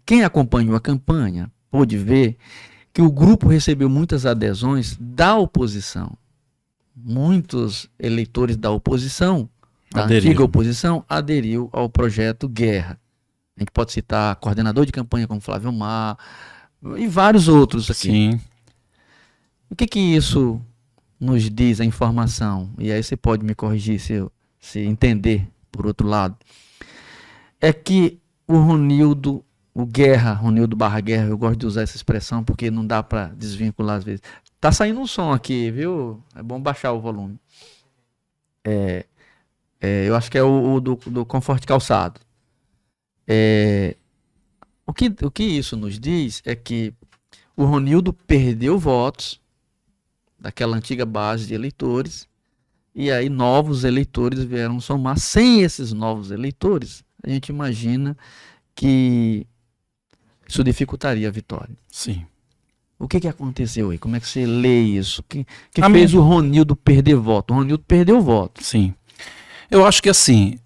Quem acompanhou a campanha pôde ver que o grupo recebeu muitas adesões da oposição. Muitos eleitores da oposição, da antiga oposição, aderiu ao projeto Guerra. A gente pode citar coordenador de campanha como Flávio Mar e vários outros aqui. Sim. O que isso nos diz, a informação? E aí você pode me corrigir se entender por outro lado. É que o Ronildo, Ronildo barra Guerra, eu gosto de usar essa expressão porque não dá para desvincular às vezes. Tá saindo um som aqui, viu? É bom baixar o volume. Eu acho que é o do Conforte Calçado. O que isso nos diz é que o Ronildo perdeu votos daquela antiga base de eleitores e aí novos eleitores vieram somar. Sem esses novos eleitores, a gente imagina que isso dificultaria a vitória. Sim. O que aconteceu aí? Como é que você lê isso? O que fez o Ronildo perder voto? O Ronildo perdeu voto. Sim. Eu acho que assim,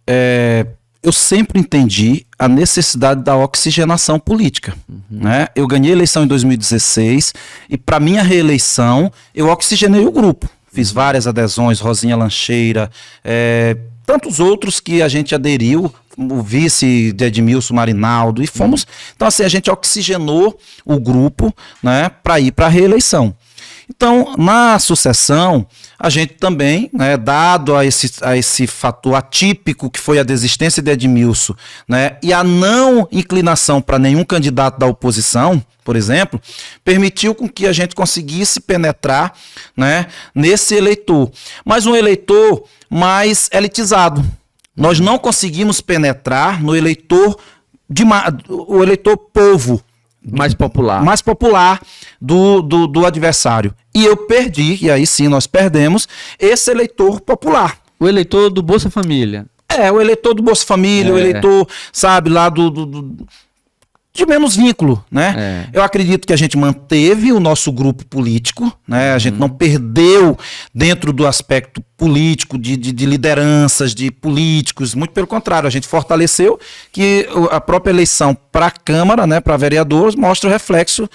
eu sempre entendi a necessidade da oxigenação política. Né? Eu ganhei a eleição em 2016 e para minha reeleição eu oxigenei o grupo. Fiz várias adesões, Rosinha Lancheira, tantos outros que a gente aderiu, o vice de Edmilson Marinaldo, e fomos. Então, assim, a gente oxigenou o grupo, né, para ir para a reeleição. Então, na sucessão, a gente também, né, dado a esse fator atípico que foi a desistência de Edmilson, né, e a não inclinação para nenhum candidato da oposição, por exemplo, permitiu com que a gente conseguisse penetrar, né, nesse eleitor. Mas um eleitor mais elitizado. Nós não conseguimos penetrar no eleitor, o eleitor povo, mais popular do adversário. E eu perdi, e aí sim nós perdemos, esse eleitor popular. O eleitor do Bolsa Família. O eleitor do Bolsa Família, o eleitor, sabe, lá de menos vínculo, né? Eu acredito que a gente manteve o nosso grupo político, né? A gente não perdeu dentro do aspecto político, de lideranças, de políticos, muito pelo contrário, a gente fortaleceu que a própria eleição para a Câmara, né, para vereadores, mostra o reflexo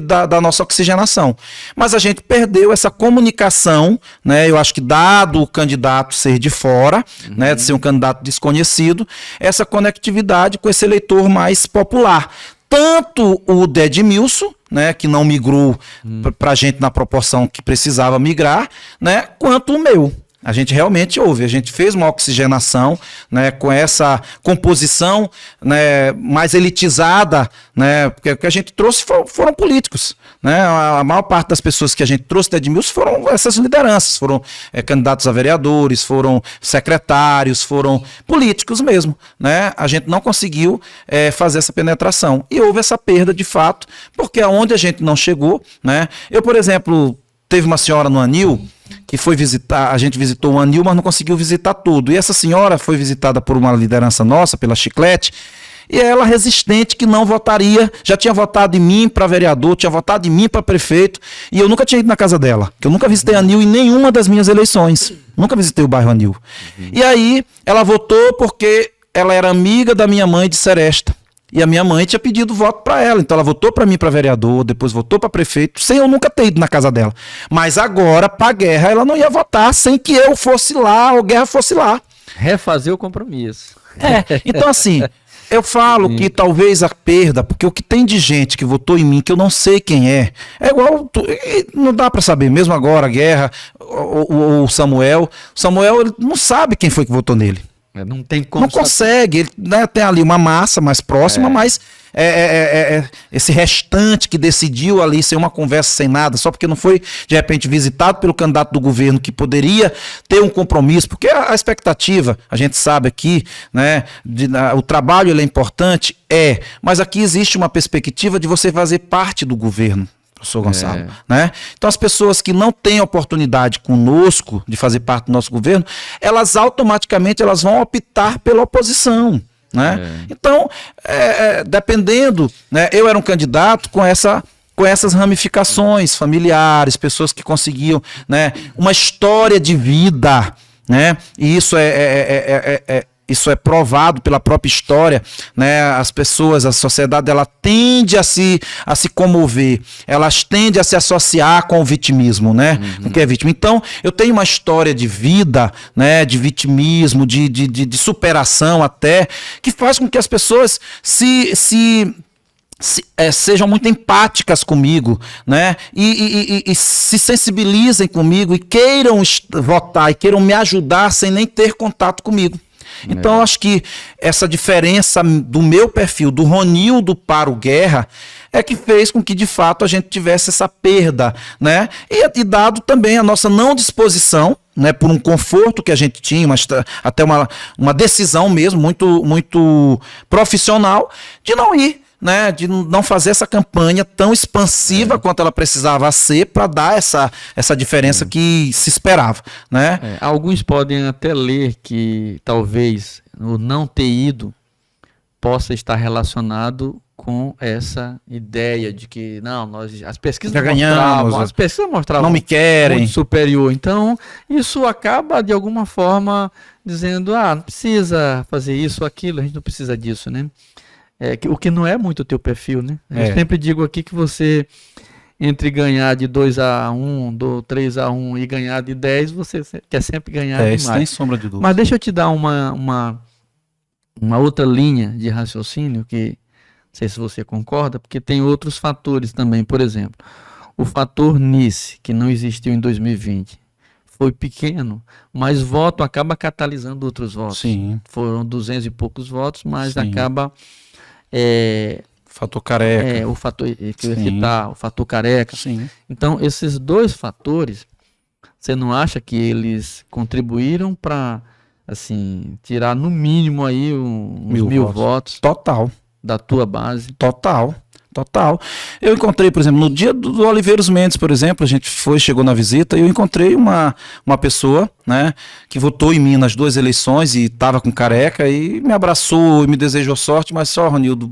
da nossa oxigenação. Mas a gente perdeu essa comunicação, né? Eu acho que dado o candidato ser de fora, né, de ser um candidato desconhecido, essa conectividade com esse eleitor mais popular. Tanto o de Edmilson, né, que não migrou para a gente na proporção que precisava migrar, né, quanto o meu. A gente realmente a gente fez uma oxigenação, né, com essa composição, né, mais elitizada, né, porque o que a gente trouxe foram políticos. Né, a maior parte das pessoas que a gente trouxe de Edmilson foram essas lideranças, foram candidatos a vereadores, foram secretários, foram políticos mesmo. Né, a gente não conseguiu fazer essa penetração. E houve essa perda de fato, porque aonde a gente não chegou, né, eu, por exemplo, teve uma senhora no Anil que foi visitar, a gente visitou o Anil, mas não conseguiu visitar tudo. E essa senhora foi visitada por uma liderança nossa, pela Chiclete, e ela resistente que não votaria, já tinha votado em mim para vereador, tinha votado em mim para prefeito, e eu nunca tinha ido na casa dela, que eu nunca visitei Anil em nenhuma das minhas eleições, nunca visitei o bairro Anil. E aí ela votou porque ela era amiga da minha mãe de Seresta. E a minha mãe tinha pedido voto para ela. Então ela votou para mim para vereador, depois votou para prefeito, sem eu nunca ter ido na casa dela. Mas agora, para Guerra, ela não ia votar sem que eu fosse lá ou Guerra fosse lá. Refazer o compromisso. Então assim, eu falo que talvez a perda, porque o que tem de gente que votou em mim, que eu não sei quem é igual, não dá para saber, mesmo agora, Guerra, o Samuel. Samuel, ele não sabe quem foi que votou nele. Não tem como. Não consegue, ele, né, tem ali uma massa mais próxima, mas esse restante que decidiu ali sem uma conversa, sem nada, só porque não foi de repente visitado pelo candidato do governo que poderia ter um compromisso, porque a expectativa, a gente sabe aqui, né, o trabalho ele é importante, mas aqui existe uma perspectiva de você fazer parte do governo. Professor Gonçalo, né? Então as pessoas que não têm oportunidade conosco de fazer parte do nosso governo, elas automaticamente vão optar pela oposição, né? Então, dependendo, né, eu era um candidato com essas ramificações familiares, pessoas que conseguiam, né, uma história de vida, né? E isso isso é provado pela própria história, né? As pessoas, a sociedade, ela tende a se comover, elas tendem a se associar com o vitimismo, né? Com o que é vítima. Então, eu tenho uma história de vida, né? De vitimismo, de superação até, que faz com que as pessoas sejam muito empáticas comigo, né? E se sensibilizem comigo e queiram votar e queiram me ajudar sem nem ter contato comigo. Então, eu acho que essa diferença do meu perfil, do Ronildo para o Guerra, é que fez com que, de fato, a gente tivesse essa perda, né? E dado também a nossa não disposição, né, por um conforto que a gente tinha, mas até uma decisão mesmo, muito profissional, de não ir, né, de não fazer essa campanha tão expansiva quanto ela precisava ser para dar essa diferença que se esperava, né? Alguns podem até ler que talvez o não ter ido possa estar relacionado com essa ideia de que as pesquisas já ganhamos, mostravam não me querem, muito superior. Então isso acaba de alguma forma dizendo, não precisa fazer isso ou aquilo, a gente não precisa disso, né? O que não é muito o teu perfil, né? Eu sempre digo aqui que você, entre ganhar de 2-1, 3-1 e ganhar de 10, você quer sempre ganhar demais. Sem sombra de dúvida. Mas deixa eu te dar uma outra linha de raciocínio que, não sei se você concorda, porque tem outros fatores também. Por exemplo, o fator Nice, que não existiu em 2020, foi pequeno, mas voto acaba catalisando outros votos. Sim. Foram 200 e poucos votos, mas acaba... fator careca. O fator que eu ia citar, o fator careca. Sim. Então, esses dois fatores, você não acha que eles contribuíram para, assim, tirar no mínimo aí uns 1.000 votos? Total. Da tua base? Total. Eu encontrei, por exemplo, no dia do Oliveiros Mendes, por exemplo, a gente chegou na visita e eu encontrei uma pessoa, né, que votou em mim nas 2 eleições e estava com careca e me abraçou e me desejou sorte, mas só, Ronildo,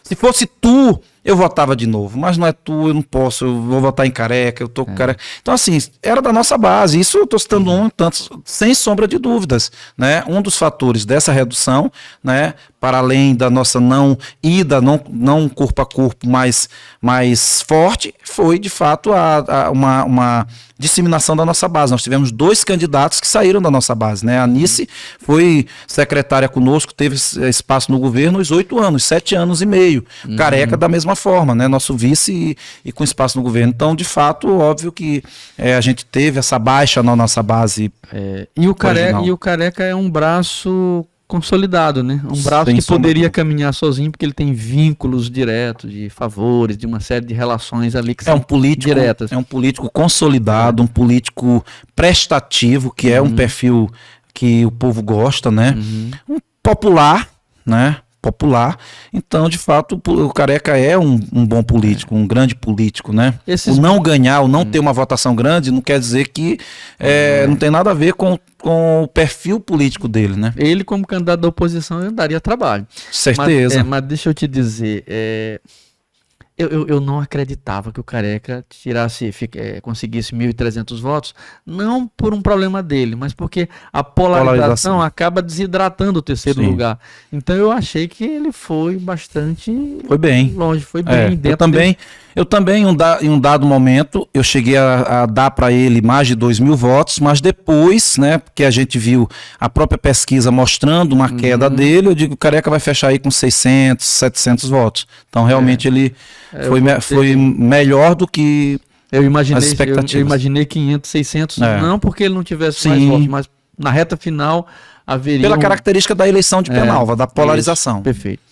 se fosse tu, eu votava de novo, mas não é tu, eu não posso, eu vou votar em careca, eu tô com careca. Então, assim, era da nossa base, isso eu estou citando tanto, sem sombra de dúvidas, né? Um dos fatores dessa redução, né, para além da nossa não ida, não corpo a corpo mais forte, foi, de fato, uma disseminação da nossa base. Nós tivemos 2 candidatos que saíram da nossa base, né? A Nice foi secretária conosco, teve espaço no governo os 8 anos, 7 anos e meio. Careca da mesma forma, né? Nosso vice e com espaço no governo. Então, de fato, óbvio que a gente teve essa baixa na nossa base. E o Careca é um braço consolidado, né? Um braço que poderia caminhar sozinho, porque ele tem vínculos diretos, de favores, de uma série de relações ali que são diretas. É um político consolidado, um político prestativo, que é um perfil que o povo gosta, né? Um popular, né? Então, de fato, o Careca é um bom político, um grande político, né? O não ganhar, o não ter uma votação grande, não quer dizer que não tem nada a ver com o perfil político dele, né? Ele, como candidato da oposição, ele daria trabalho. Certeza. Mas deixa eu te dizer, eu não acreditava que o Careca conseguisse 1.300 votos, não por um problema dele, mas porque a polarização acaba desidratando o terceiro lugar. Então eu achei que ele foi bastante longe, foi bem dentro Eu também, em um dado momento, eu cheguei a dar para ele mais de 2.000 votos, mas depois, né, porque a gente viu a própria pesquisa mostrando uma queda dele, eu digo, o Careca vai fechar aí com 600, 700 votos. Então, realmente, ele foi melhor do que as expectativas. Eu imaginei 500, 600, não porque ele não tivesse mais votos, mas na reta final haveria... Pela característica da eleição de Penalva, da polarização. Perfeito.